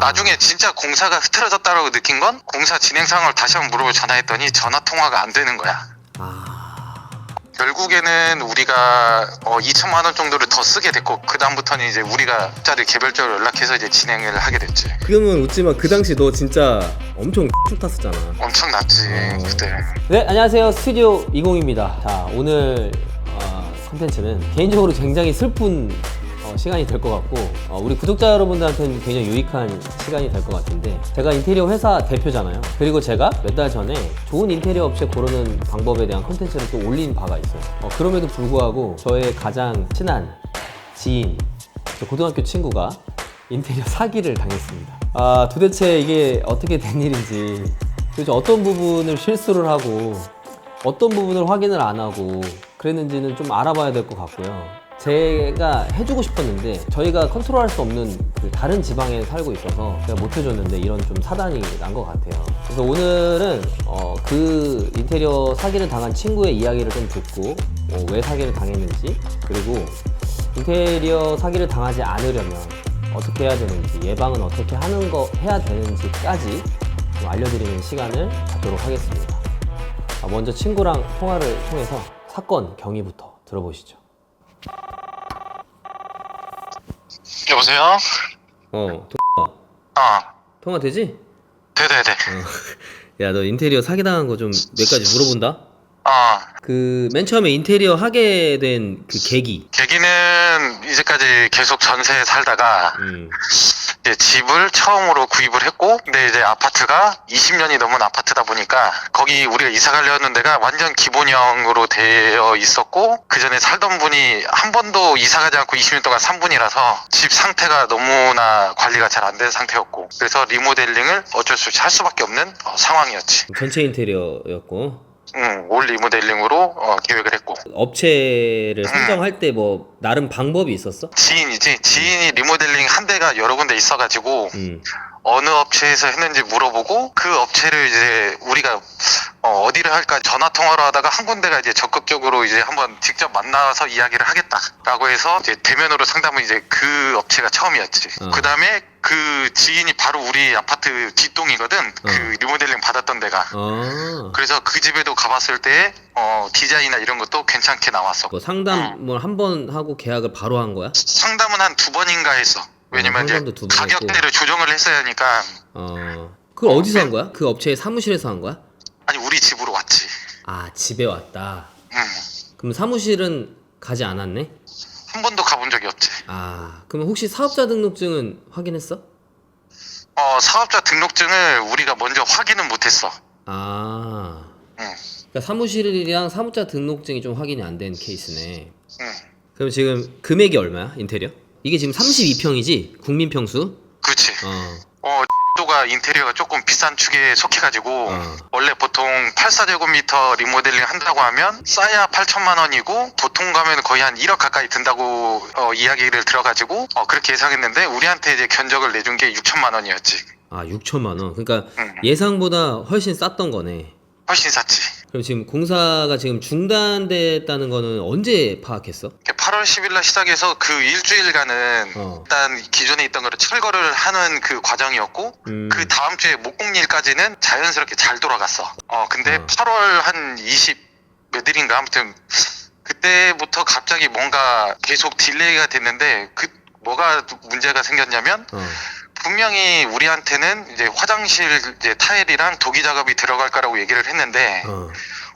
나중에 진짜 공사가 흐트러졌다고 느낀 건 공사 진행 상황을 다시 한번 물어보고 전화했더니 전화 통화가 안 되는 거야. 결국에는 우리가 2천만 원 정도를 더 쓰게 됐고, 그 다음부터는 이제 우리가 자를 개별적으로 연락해서 이제 진행을 하게 됐지. 지금은 웃지만 그 당시 너 진짜 엄청 X 탔었잖아. 엄청 났지 그때. 네, 안녕하세요. 스튜디오 20입니다. 자, 오늘 컨텐츠는 개인적으로 굉장히 슬픈 시간이 될 것 같고, 우리 구독자 여러분들한테는 굉장히 유익한 시간이 될 것 같은데, 제가 인테리어 회사 대표잖아요. 그리고 제가 몇 달 전에 좋은 인테리어 업체 고르는 방법에 대한 컨텐츠를 또 올린 바가 있어요. 그럼에도 불구하고 저의 가장 친한 지인, 고등학교 친구가 인테리어 사기를 당했습니다. 도대체 이게 어떻게 된 일인지, 도대체 어떤 부분을 실수를 하고 어떤 부분을 확인을 안 하고 그랬는지는 좀 알아봐야 될 것 같고요. 제가 해주고 싶었는데 저희가 컨트롤할 수 없는 그 다른 지방에 살고 있어서 제가 못 해줬는데 이런 좀 사단이 난 것 같아요. 그래서 오늘은 그 인테리어 사기를 당한 친구의 이야기를 좀 듣고 왜 사기를 당했는지, 그리고 인테리어 사기를 당하지 않으려면 어떻게 해야 되는지, 예방은 어떻게 해야 되는지까지 좀 알려드리는 시간을 갖도록 하겠습니다. 먼저 친구랑 통화를 통해서 사건 경위부터 들어보시죠. 여보세요? 통화 되지? 네네네. 야, 너 인테리어 사기당한 거 좀 몇 가지 물어본다? 그 맨 처음에 인테리어 하게 된 그 계기는 이제까지 계속 전세에 살다가 이제 집을 처음으로 구입을 했고, 근데 이제 아파트가 20년이 넘은 아파트다 보니까 거기 우리가 이사 가려는 데가 완전 기본형으로 되어 있었고, 그 전에 살던 분이 한 번도 이사 가지 않고 20년 동안 산 분이라서 집 상태가 너무나 관리가 잘 안 된 상태였고, 그래서 리모델링을 어쩔 수 없이 할 수밖에 없는 상황이었지. 전체 인테리어였고, 올 리모델링으로 계획을 했고. 업체를 선정할 때 뭐 나름 방법이 있었어? 지인이 리모델링 한 대가 여러 군데 있어가지고 어느 업체에서 했는지 물어보고, 그 업체를 이제 우리가 어디를 할까 전화 통화로 하다가 한 군데가 이제 적극적으로 이제 한번 직접 만나서 이야기를 하겠다라고 해서 이제 대면으로 상담은 이제 그 업체가 처음이었지. 그 다음에 그 지인이 바로 우리 아파트 뒷동이거든. 그 리모델링 받았던 데가. 그래서 그 집에도 가봤을 때 디자인이나 이런 것도 괜찮게 나왔어. 뭐 상담 뭐 한 번 하고 계약을 바로 한 거야? 상담은 한 2번인가 했어. 왜냐면 이제 가격대를 조정을 했어야 하니까. 그걸 어디서 한 거야? 그 업체의 사무실에서 한 거야? 아니, 우리 집으로 왔지. 집에 왔다. 그럼 사무실은 가지 않았네? 한 번도 가본 적이 없지. 그럼 혹시 사업자 등록증은 확인했어? 사업자 등록증을 우리가 먼저 확인은 못했어. 그러니까 사무실이랑 사무자 등록증이 좀 확인이 안 된 케이스네. 그럼 지금 금액이 얼마야, 인테리어? 이게 지금 32평이지? 국민평수? 그렇지. 도가 인테리어가 조금 비싼 축에 속해가지고 원래 보통 84제곱미터 리모델링 한다고 하면 싸야 8천만 원이고 보통 가면 거의 한 1억 가까이 든다고 이야기를 들어가지고 그렇게 예상했는데, 우리한테 이제 견적을 내준 게 6천만 원이었지. 6천만 원. 그러니까 예상보다 훨씬 쌌던 거네. 훨씬 쌌지. 그럼 지금 공사가 지금 중단됐다는 거는 언제 파악했어? 8월 10일 날 시작해서 그 일주일간은 일단 기존에 있던 거를 철거를 하는 그 과정이었고, 그 다음 주에 목공일까지는 자연스럽게 잘 돌아갔어. 근데 8월 한 20 몇 일인가 아무튼 그때부터 갑자기 뭔가 계속 딜레이가 됐는데, 뭐가 문제가 생겼냐면 분명히 우리한테는 이제 화장실 이제 타일이랑 도기 작업이 들어갈 거라고 얘기를 했는데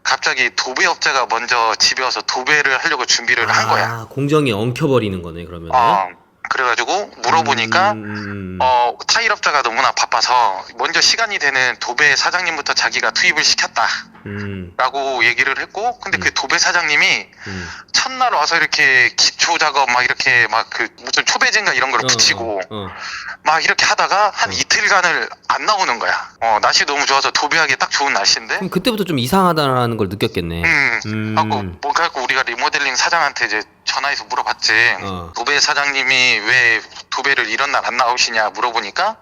갑자기 도배업자가 먼저 집에 와서 도배를 하려고 준비를 한 거야. 공정이 엉켜버리는 거네, 그러면. 그래가지고 물어보니까 타일업자가 너무나 바빠서 먼저 시간이 되는 도배 사장님부터 자기가 투입을 시켰다 라고 얘기를 했고, 근데 그 도배 사장님이 첫날 와서 이렇게 기초 작업 막 이렇게 막 그 무슨 초배진가 이런 걸 붙이고 막 이렇게 하다가 한 이틀간을 안 나오는 거야. 날씨 너무 좋아서 도배하기 딱 좋은 날씨인데. 그럼 그때부터 좀 이상하다라는 걸 느꼈겠네. 하고 뭔가 갖고 우리가 리모델링 사장한테 이제 전화해서 물어봤지. 도배 사장님이 왜 도배를 이런 날 안 나오시냐 물어보니까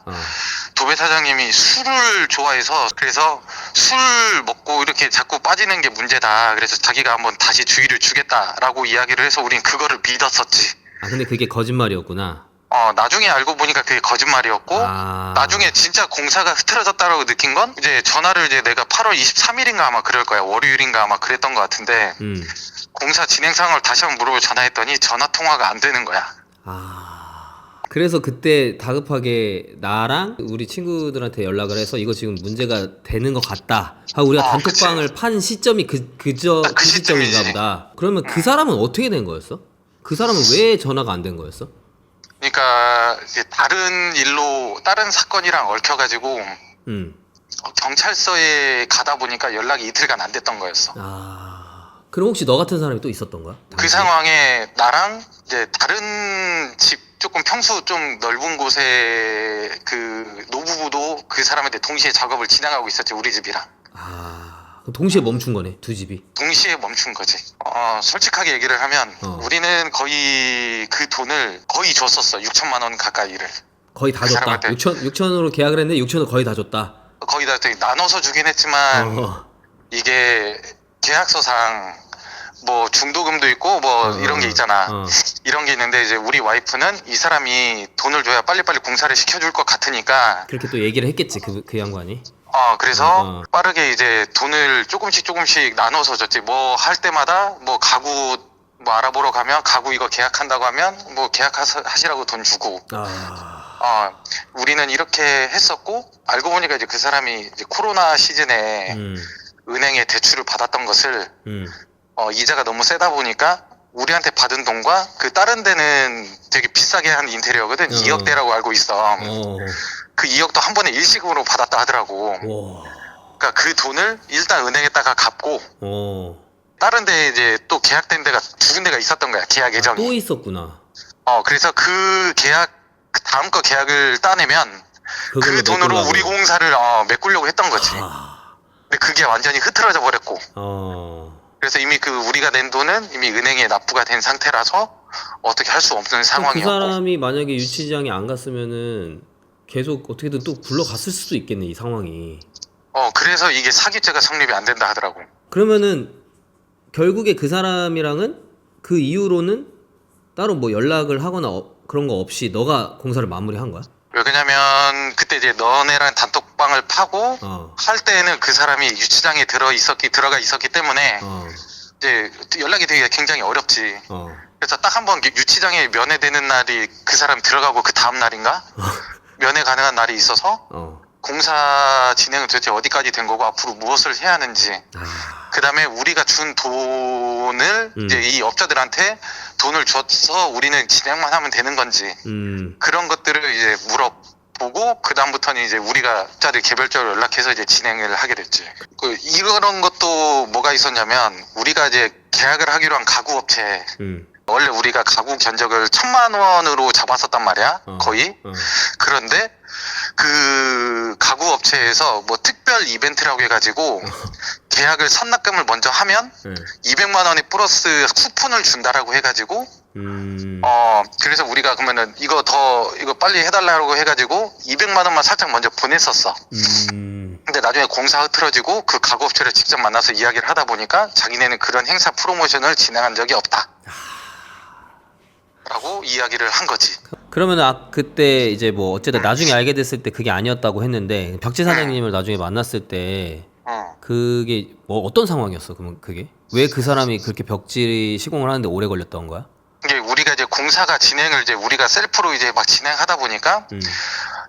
도배 사장님이 술을 좋아해서, 그래서 술 먹고 이렇게 자꾸 빠지는 게 문제다. 그래서 자기가 한번 다시 주의를 주겠다라고 이야기를 해서 우린 그거를 믿었었지. 근데 그게 거짓말이었구나. 나중에 알고 보니까 그게 거짓말이었고, 나중에 진짜 공사가 흐트러졌다라고 느낀 건, 이제 전화를 이제 내가 8월 23일인가 아마 그럴 거야. 월요일인가 아마 그랬던 것 같은데, 공사 진행 상황을 다시 한번 물어보고 전화했더니 전화 통화가 안 되는 거야. 그래서 그때 다급하게 나랑 우리 친구들한테 연락을 해서 이거 지금 문제가 되는 것 같다 하고 우리가 단톡방을 판 시점이 그 시점인가 보다. 그러면 그 사람은 어떻게 된 거였어? 그 사람은 왜 전화가 안 된 거였어? 그러니까 이제 다른 일로 다른 사건이랑 얽혀가지고 경찰서에 가다 보니까 연락이 이틀간 안 됐던 거였어. 그럼 혹시 너 같은 사람이 또 있었던 거야? 그 상황에 나랑 이제 다른 집 조금 평수 좀 넓은 곳에 그 노부부도 그 사람한테 동시에 작업을 진행하고 있었지, 우리 집이랑. 그럼 동시에 멈춘 거네, 두 집이. 동시에 멈춘 거지. 솔직하게 얘기를 하면 우리는 거의 그 돈을 거의 줬었어. 6천만 원 가까이를. 거의 다 줬다. 6천으로 계약을 했는데 6천을 거의 다 줬다. 거의 다 나눠서 주긴 했지만 이게 계약서상 뭐 중도금도 있고 뭐 이런 게 있잖아. 이런 게 있는데 이제 우리 와이프는 이 사람이 돈을 줘야 빨리빨리 공사를 시켜줄 것 같으니까 그렇게 또 얘기를 했겠지, 그 양반이. 그래서 빠르게 이제 돈을 조금씩 나눠서 줬지. 뭐 할 때마다 뭐 가구 뭐 알아보러 가면 가구 이거 계약한다고 하면 뭐 계약하시라고 돈 주고. 우리는 이렇게 했었고, 알고 보니까 이제 그 사람이 이제 코로나 시즌에 은행에 대출을 받았던 것을 이자가 너무 세다 보니까 우리한테 받은 돈과 그 다른 데는 되게 비싸게 한 인테리어거든. 2억대라고 알고 있어. 그 2억도 한 번에 일시금으로 받았다 하더라고. 그러니까 그 돈을 일단 은행에다가 갚고 다른 데 이제 또 계약된 데가 두 군데가 있었던 거야. 계약 예정이. 또 있었구나. 그래서 그 다음 거 계약을 따내면 그 돈으로 메꾸려고. 우리 공사를 메꾸려고 했던 거지. 근데 그게 완전히 흐트러져 버렸고. 그래서 이미 우리가 낸 돈은 이미 은행에 납부가 된 상태라서 어떻게 할 수 없는 상황이었고. 그 사람이 만약에 유치장에 안 갔으면은 계속 어떻게든 또 굴러갔을 수도 있겠네, 이 상황이. 그래서 이게 사기죄가 성립이 안 된다 하더라고. 그러면은 결국에 그 사람이랑은 그 이후로는 따로 뭐 연락을 하거나 그런 거 없이 너가 공사를 마무리한 거야? 왜냐면 그때 이제 너네랑 단톡방을 파고 할 때에는 그 사람이 유치장에 들어가 있었기 때문에 이제 연락이 되게 굉장히 어렵지. 그래서 딱 한 번 유치장에 면회되는 날이 그 사람이 들어가고 그 다음 날인가 면회 가능한 날이 있어서 공사 진행은 도대체 어디까지 된 거고 앞으로 무엇을 해야 하는지, 그 다음에 우리가 준 돈을 이제 이 업자들한테 돈을 줘서 우리는 진행만 하면 되는 건지 그런 것들을 이제 물어보고 그 다음부터는 이제 우리가 업자들 개별적으로 연락해서 이제 진행을 하게 됐지. 이런 것도 뭐가 있었냐면 우리가 이제 계약을 하기로 한 가구 업체, 원래 우리가 가구 견적을 1,000만 원으로 잡았었단 말이야. 거의. 그런데 그 가구 업체에서 뭐 특별 이벤트라고 해가지고 계약을 선납금을 먼저 하면 200만 원이 플러스 쿠폰을 준다라고 해가지고 그래서 우리가 그러면은 이거 빨리 해달라고 해가지고 200만 원만 살짝 먼저 보냈었어. 근데 나중에 공사 흐트러지고 그 가구 업체를 직접 만나서 이야기를 하다 보니까 자기네는 그런 행사 프로모션을 진행한 적이 없다 라고 이야기를 한 거지. 그러면 그때 이제 뭐 어쨌든 나중에 알게 됐을 때 그게 아니었다고 했는데 벽지 사장님을 나중에 만났을 때 그게 뭐 어떤 상황이었어? 그러면 그게 왜 그 사람이 그렇게 벽지 시공을 하는데 오래 걸렸던 거야? 이게 우리가 이제 공사가 진행을 이제 우리가 셀프로 이제 막 진행하다 보니까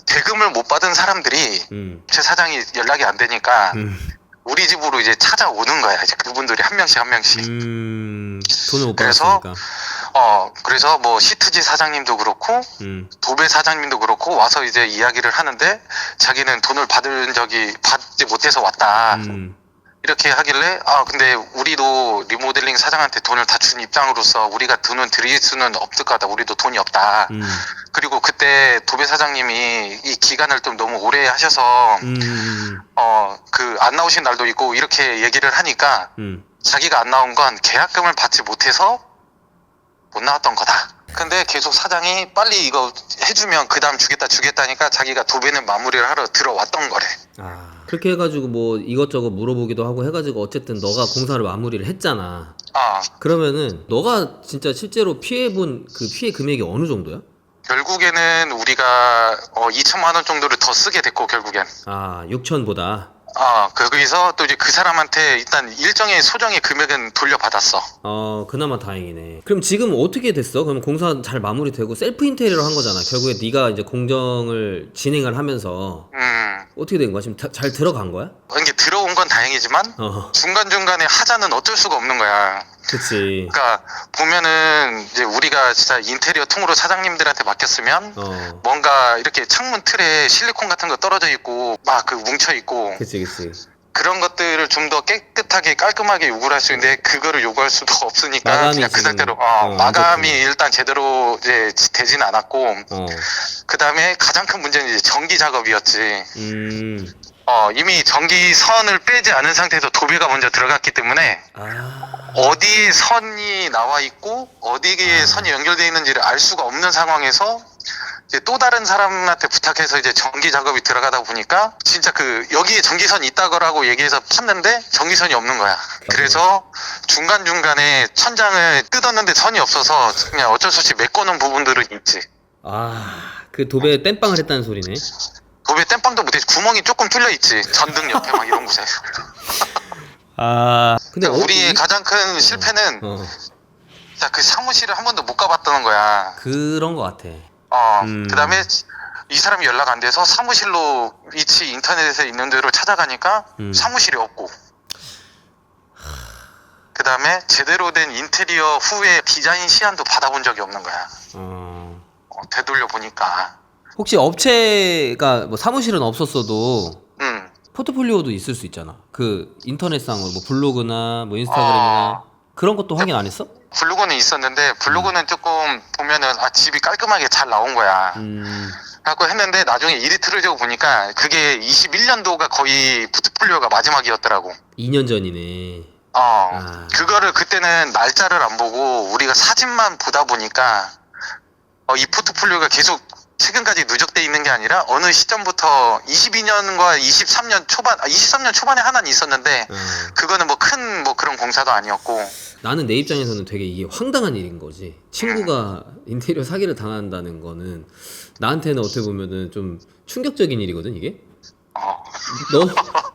대금을 못 받은 사람들이 제 사장이 연락이 안 되니까 우리 집으로 이제 찾아오는 거야. 이제 그분들이 한 명씩 돈을 못 받았으니까. 그래서 뭐 시트지 사장님도 그렇고 도배 사장님도 그렇고 와서 이제 이야기를 하는데 자기는 돈을 받지 못해서 왔다. 이렇게 하길래 근데 우리도 리모델링 사장한테 돈을 다 준 입장으로서 우리가 돈을 드릴 수는 없을 것 같다. 우리도 돈이 없다. 그리고 그때 도배 사장님이 이 기간을 좀 너무 오래 하셔서 안 나오신 날도 있고 이렇게 얘기를 하니까 자기가 안 나온 건 계약금을 받지 못해서 못 나왔던 거다. 근데 계속 사장이 빨리 이거 해주면 그 다음 주겠다니까 자기가 도배는 마무리를 하러 들어왔던 거래. 그렇게 해가지고 뭐 이것저것 물어보기도 하고 해가지고 어쨌든 너가 공사를 마무리를 했잖아. 그러면은 너가 진짜 실제로 피해본 그 피해 금액이 어느 정도야? 결국에는 우리가 2천만 원 정도를 더 쓰게 됐고 결국엔. 아, 6천보다. 거기서 또 이제 그 사람한테 일단 일정의 소정의 금액은 돌려받았어. 그나마 다행이네. 그럼 지금 어떻게 됐어? 그럼 공사 잘 마무리되고 셀프 인테리어로 한 거잖아. 결국에 네가 이제 공정을 진행을 하면서 어떻게 된 거야? 지금 잘 들어간 거야? 이게 들어온 건 다행이지만 중간중간에 하자는 어쩔 수가 없는 거야. 그치. 그러니까 보면은 이제 우리가 진짜 인테리어 통으로 사장님들한테 맡겼으면 뭔가 이렇게 창문 틀에 실리콘 같은 거 떨어져 있고 막 그 뭉쳐 있고 그치. 그런 것들을 좀 더 깨끗하게 깔끔하게 요구를 할 수 있는데 그거를 요구할 수도 없으니까 그냥 그 상태로 마감이 일단 제대로 이제 되진 않았고 그 다음에 가장 큰 문제는 이제 전기 작업이었지. 이미 전기선을 빼지 않은 상태에서 도배가 먼저 들어갔기 때문에 어디에 선이 나와 있고 어디에 선이 연결되어 있는지를 알 수가 없는 상황에서 이제 또 다른 사람한테 부탁해서 이제 전기 작업이 들어가다 보니까 진짜 여기에 전기선이 있다고 얘기해서 팠는데 전기선이 없는 거야. 그래서 중간중간에 천장을 뜯었는데 선이 없어서 그냥 어쩔 수 없이 메꿔놓은 부분들은 있지. 그 도배 땜빵을 했다는 소리네. 도배 땜빵도 못해. 구멍이 조금 뚫려 있지. 전등 옆에 막 이런 곳에. 근데 우리의 가장 큰 실패는 자, 그 사무실을 한 번도 못 가봤다는 거야. 그런 거 같아. 그 다음에 이 사람이 연락 안 돼서 사무실로 위치 인터넷에 있는 대로 찾아가니까 사무실이 없고 그 다음에 제대로 된 인테리어 후에 디자인 시안도 받아본 적이 없는 거야. 되돌려 보니까 혹시 업체가 뭐 사무실은 없었어도 포트폴리오도 있을 수 있잖아. 그 인터넷상으로 뭐 블로그나 뭐 인스타그램이나 그런 것도 확인 안 했어? 블로그는 있었는데 블로그는 조금 보면은 집이 깔끔하게 잘 나온 거야. 갖고 했는데 나중에 일이 틀어지고 보니까 그게 21년도가 거의 포트폴리오가 마지막이었더라고. 2년 전이네. 그거를 그때는 날짜를 안 보고 우리가 사진만 보다 보니까 이 포트폴리오가 계속 최근까지 누적돼 있는 게 아니라 어느 시점부터 22년과 23년 초반, 23년 초반에 하나는 있었는데 그거는 뭐 큰 뭐 그런 공사도 아니었고. 나는 내 입장에서는 되게 이게 황당한 일인 거지. 친구가 인테리어 사기를 당한다는 거는 나한테는 어떻게 보면은 좀 충격적인 일이거든 이게.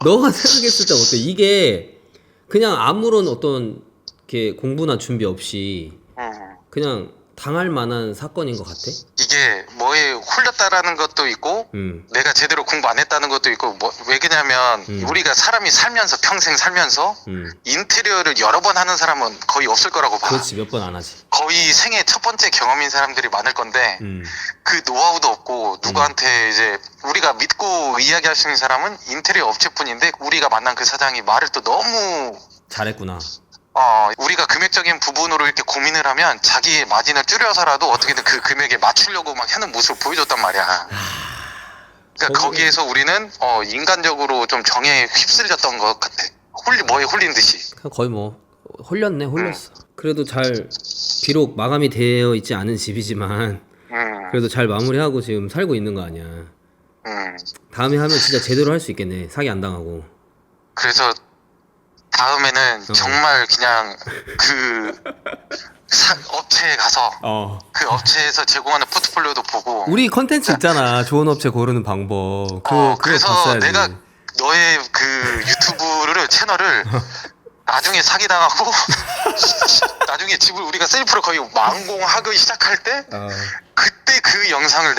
너가 생각했을 때 어때? 이게 그냥 아무런 어떤 이렇게 공부나 준비 없이 그냥 당할 만한 사건인 것 같아? 이게 뭐에 홀렸다라는 것도 있고 내가 제대로 공부 안 했다는 것도 있고 왜 그러냐면 우리가 사람이 살면서 평생 살면서 인테리어를 여러 번 하는 사람은 거의 없을 거라고 봐. 그렇지, 몇 번 안 하지. 거의 생애 첫 번째 경험인 사람들이 많을 건데 그 노하우도 없고 누구한테 이제 우리가 믿고 이야기할 수 있는 사람은 인테리어 업체뿐인데 우리가 만난 그 사장이 말을 또 너무 잘했구나. 우리가 금액적인 부분으로 이렇게 고민을 하면 자기의 마진을 줄여서라도 어떻게든 그 금액에 맞추려고 막 하는 모습을 보여줬단 말이야. 그러니까 거기에서 우리는 인간적으로 좀 정에 휩쓸렸던 것 같아. 뭐에 홀린 듯이. 거의 뭐 홀렸어. 그래도 잘 비록 마감이 되어 있지 않은 집이지만 그래도 잘 마무리하고 지금 살고 있는 거 아니야. 다음에 하면 진짜 제대로 할 수 있겠네. 사기 안 당하고. 그래서 다음에는 정말 그냥 그 업체에 가서 그 업체에서 제공하는 포트폴리오도 보고 우리 컨텐츠 있잖아. 좋은 업체 고르는 방법. 그래서 봤어야지. 내가 너의 그 유튜브를 채널을 나중에 사기당하고 나중에 집을 우리가 셀프로 거의 완공하기 시작할 때 그때 그 영상을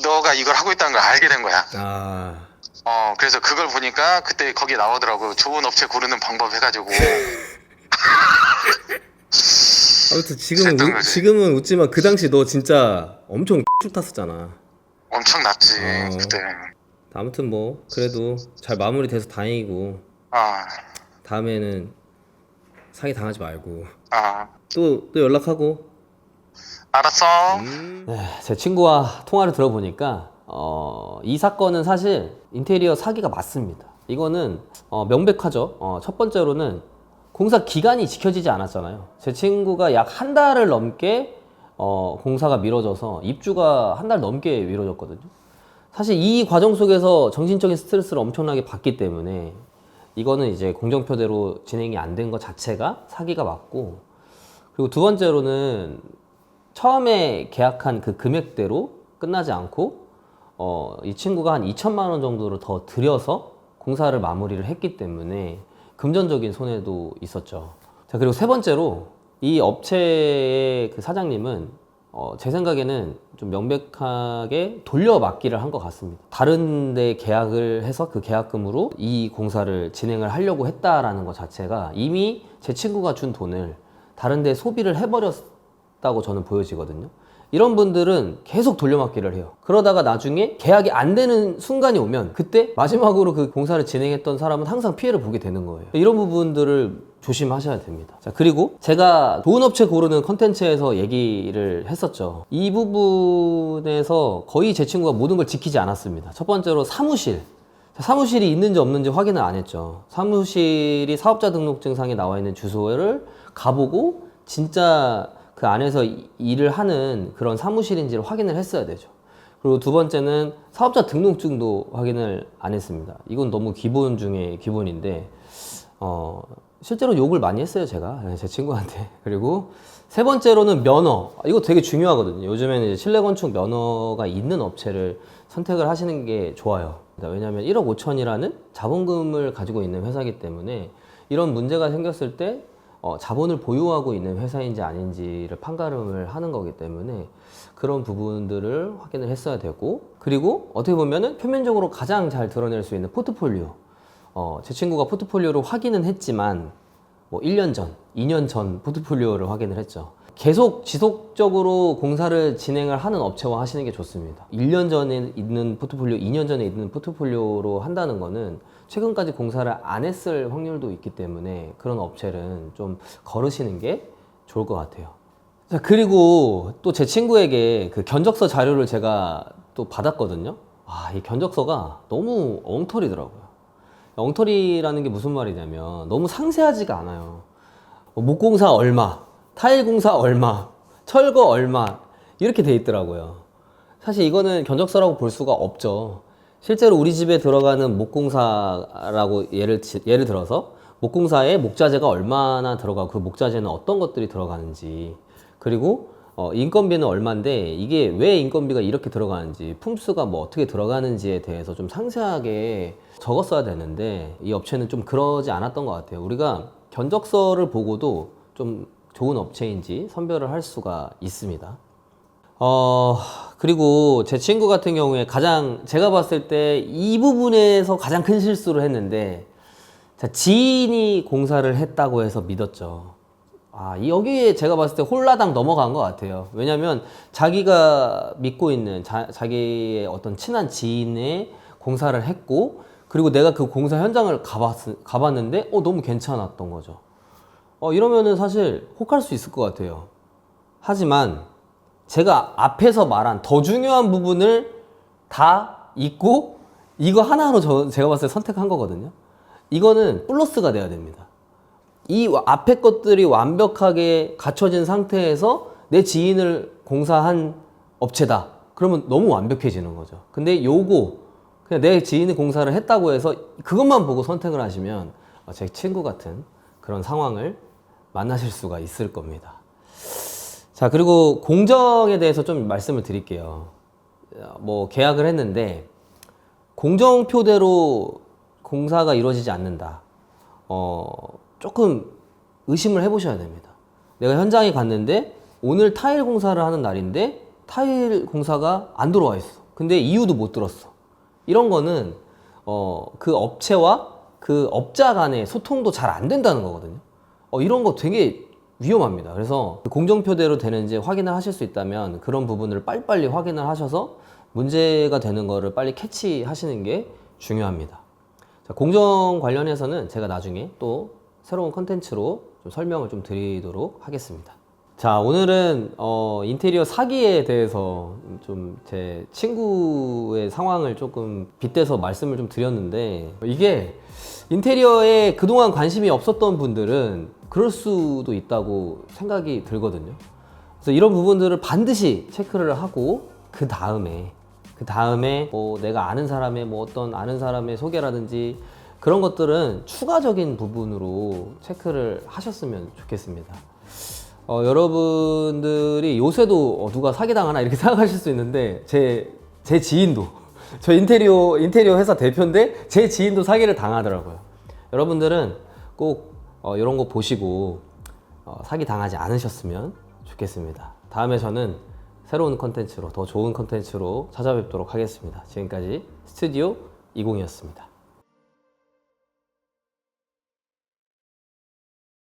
너가 이걸 하고 있다는 걸 알게 된 거야. 그래서 그걸 보니까 그때 거기 나오더라고. 좋은 업체 고르는 방법 해가지고. 아무튼 지금은 웃지만 그 당시 너 진짜 엄청 쭉 탔었잖아. 엄청 났지 그때. 아무튼 뭐 그래도 잘 마무리돼서 다행이고. 다음에는 사기 당하지 말고. 또 연락하고. 알았어. 제 친구와 통화를 들어보니까 이 사건은 사실 인테리어 사기가 맞습니다. 이거는 명백하죠. 첫 번째로는 공사 기간이 지켜지지 않았잖아요. 제 친구가 약 한 달을 넘게 공사가 미뤄져서 입주가 한 달 넘게 미뤄졌거든요. 사실 이 과정 속에서 정신적인 스트레스를 엄청나게 받기 때문에 이거는 이제 공정표대로 진행이 안 된 것 자체가 사기가 맞고, 그리고 두 번째로는 처음에 계약한 그 금액대로 끝나지 않고 이 친구가 한 2천만 원 정도를 더 들여서 공사를 마무리를 했기 때문에 금전적인 손해도 있었죠. 자, 그리고 세 번째로 이 업체의 그 사장님은 제 생각에는 좀 명백하게 돌려막기를 한 것 같습니다. 다른 데 계약을 해서 그 계약금으로 이 공사를 진행을 하려고 했다라는 것 자체가 이미 제 친구가 준 돈을 다른 데 소비를 해버렸다고 저는 보여지거든요. 이런 분들은 계속 돌려막기를 해요. 그러다가 나중에 계약이 안 되는 순간이 오면 그때 마지막으로 그 공사를 진행했던 사람은 항상 피해를 보게 되는 거예요. 이런 부분들을 조심하셔야 됩니다. 자, 그리고 제가 좋은 업체 고르는 컨텐츠에서 얘기를 했었죠. 이 부분에서 거의 제 친구가 모든 걸 지키지 않았습니다. 첫 번째로 사무실이 있는지 없는지 확인을 안 했죠. 사무실이 사업자 등록증상에 나와 있는 주소를 가보고 진짜 그 안에서 일을 하는 그런 사무실인지를 확인을 했어야 되죠. 그리고 두 번째는 사업자 등록증도 확인을 안 했습니다. 이건 너무 기본 중에 기본인데 실제로 욕을 많이 했어요, 제가 제 친구한테. 그리고 세 번째로는 면허. 이거 되게 중요하거든요. 요즘에는 이제 실내 건축 면허가 있는 업체를 선택을 하시는 게 좋아요. 왜냐하면 1억 5천이라는 자본금을 가지고 있는 회사이기 때문에 이런 문제가 생겼을 때 자본을 보유하고 있는 회사인지 아닌지를 판가름을 하는 거기 때문에 그런 부분들을 확인을 했어야 되고, 그리고 어떻게 보면은 표면적으로 가장 잘 드러낼 수 있는 포트폴리오. 제 친구가 포트폴리오를 확인은 했지만 뭐 1년 전, 2년 전 포트폴리오를 확인을 했죠. 계속 지속적으로 공사를 진행을 하는 업체와 하시는 게 좋습니다. 1년 전에 있는 포트폴리오, 2년 전에 있는 포트폴리오로 한다는 거는 최근까지 공사를 안 했을 확률도 있기 때문에 그런 업체는 좀 거르시는 게 좋을 것 같아요. 자, 그리고 또 제 친구에게 그 견적서 자료를 제가 또 받았거든요. 이 견적서가 너무 엉터리더라고요. 엉터리라는 게 무슨 말이냐면 너무 상세하지가 않아요. 목공사 얼마, 타일공사 얼마, 철거 얼마 이렇게 돼 있더라고요. 사실 이거는 견적서라고 볼 수가 없죠. 실제로 우리 집에 들어가는 목공사라고 예를 들어서 목공사에 목자재가 얼마나 들어가고 그 목자재는 어떤 것들이 들어가는지, 그리고 인건비는 얼마인데 이게 왜 인건비가 이렇게 들어가는지, 품수가 뭐 어떻게 들어가는지에 대해서 좀 상세하게 적었어야 되는데 이 업체는 좀 그러지 않았던 것 같아요. 우리가 견적서를 보고도 좀 좋은 업체인지 선별을 할 수가 있습니다. 그리고 제 친구 같은 경우에 제가 봤을 때 이 부분에서 가장 큰 실수를 했는데, 자, 지인이 공사를 했다고 해서 믿었죠. 여기에 제가 봤을 때 홀라당 넘어간 것 같아요. 왜냐면 자기가 믿고 있는 자기의 어떤 친한 지인의 공사를 했고, 그리고 내가 그 공사 현장을 가봤는데 너무 괜찮았던 거죠. 이러면은 사실 혹할 수 있을 것 같아요. 하지만 제가 앞에서 말한 더 중요한 부분을 다 잊고 이거 하나로 제가 봤을 때 선택한 거거든요. 이거는 플러스가 돼야 됩니다. 이 앞에 것들이 완벽하게 갖춰진 상태에서 내 지인을 공사한 업체다. 그러면 너무 완벽해지는 거죠. 근데 요거 그냥 내 지인이 공사를 했다고 해서 그것만 보고 선택을 하시면 제 친구 같은 그런 상황을 만나실 수가 있을 겁니다. 자, 그리고 공정에 대해서 좀 말씀을 드릴게요. 뭐 계약을 했는데 공정표대로 공사가 이루어지지 않는다. 조금 의심을 해보셔야 됩니다. 내가 현장에 갔는데 오늘 타일 공사를 하는 날인데 타일 공사가 안 들어와 있어. 근데 이유도 못 들었어. 이런 거는 그 업체와 그 업자 간의 소통도 잘 안 된다는 거거든요. 이런 거 되게 위험합니다. 그래서 공정표대로 되는지 확인을 하실 수 있다면 그런 부분을 빨리빨리 확인을 하셔서 문제가 되는 거를 빨리 캐치하시는 게 중요합니다. 자, 공정 관련해서는 제가 나중에 또 새로운 컨텐츠로 좀 설명을 좀 드리도록 하겠습니다. 자, 오늘은 인테리어 사기에 대해서 좀 제 친구의 상황을 조금 빗대서 말씀을 좀 드렸는데, 이게 인테리어에 그동안 관심이 없었던 분들은 그럴 수도 있다고 생각이 들거든요. 그래서 이런 부분들을 반드시 체크를 하고 그 다음에 뭐 내가 아는 사람의 뭐 어떤 아는 사람의 소개라든지 그런 것들은 추가적인 부분으로 체크를 하셨으면 좋겠습니다. 여러분들이 요새도 누가 사기당하나 이렇게 생각하실 수 있는데 제 지인도 저 인테리어 회사 대표인데 제 지인도 사기를 당하더라고요. 여러분들은 꼭 이런 거 보시고 사기 당하지 않으셨으면 좋겠습니다. 다음에 저는 새로운 컨텐츠로 더 좋은 컨텐츠로 찾아뵙도록 하겠습니다. 지금까지 스튜디오 20이었습니다.